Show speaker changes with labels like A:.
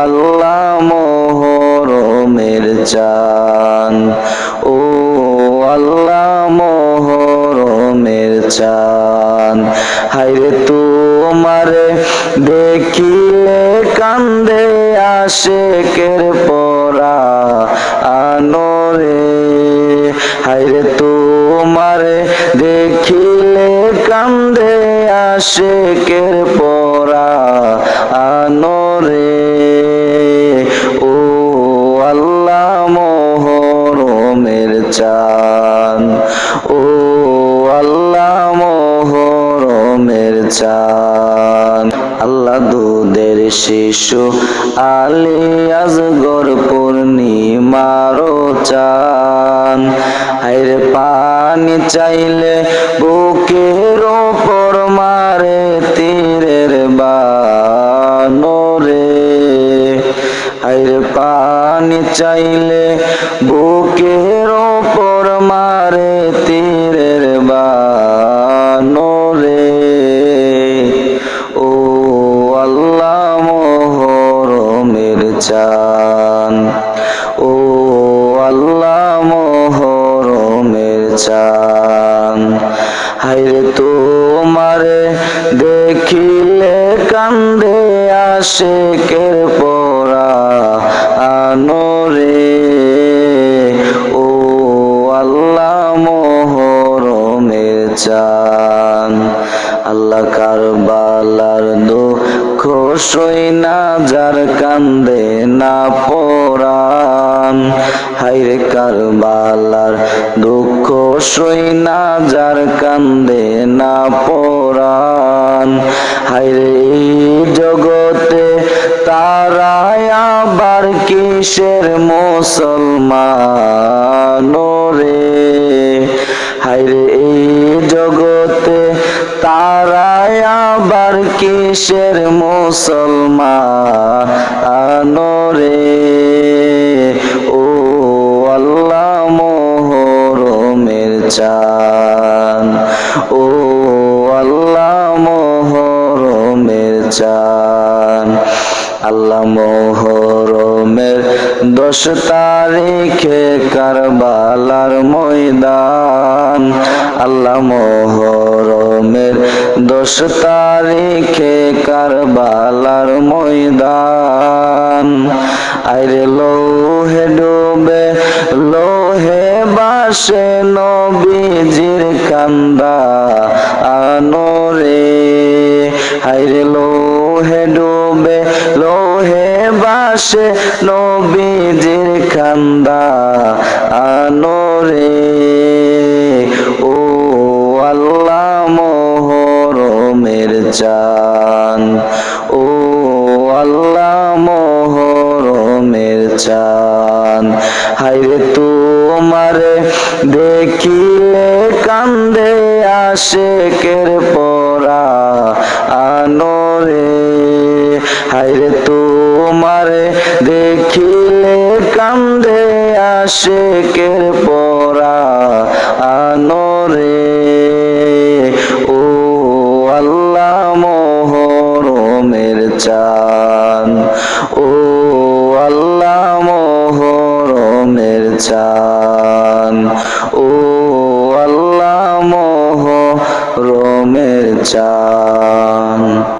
A: আল্লাহ মোহরমের চান, ও আল্লাহ মোহরমের চান। হায়রে তোমারে দেখিলে কান্দে আশেকের পরা আনোরে, হায়রে তোমারে দেখিলে কান্দে আশেকের পরা আনোরে, ও আল্লাহ মোহরমের চান, ও আল্লাহ মোহরমের চান। আল্লাহ দুধের শিশু আলী আজগর পূর্ণিমারও চান, হায়রে পানি চাইলে বুকের ওপর মারে তীরের বানরে, হায়রে পানি চাইলে বুকের ওপর মারে তীরের বানরে, ও আল্লাহ মোহরমের চান, ও আল্লাহ মোহরমের চান। হায়রে তোমারে দেখিলে কান্দে আশেকের পরা আনোরে, ও আল্লাহ মোহরমের চান। আল্লাহ কারবালার দুঃখ সইনা যার কান্দে না পরাণ, হায়রে কারবালার দুঃখ সইনা যার কান্দে না পরাণ, হায়রে এই জগতে তারাই আবার কিসের মুসলমান রে, হায়রে এই জগতে তারাই আবার কিসের মুসলমান রে, ও আল্লাহ মোহরমের চান, ও আল্লাহ মোহরমের চান। আল্লাহ মোহরমের 10 তারিখে কারবালার ময়দান, আল্লাহ মোহরমের 10 তারিখে কারবালার ময়দান, আইরে লোহে ডুবে লোহে বাসে নবীজির কান্দা আনোরে, হায়রে লোহে ডুবে লোহে বাসে নবীজির কান্দা আনোরে, ও আল্লাহ মোহরমের চান, ও আল্লাহ মোহরমের চান। হায়রে তোমারে দেখিলে কান্দে আশেকের পরা আনোরে, হায়রে তোমারে দেখিলে কান্দে আশেকের পরা আনোরে, ও আল্লাহ মোহরমের চান, ও আল্লাহ মোহরমের চান, ও আল্লাহ মোহরমের চান।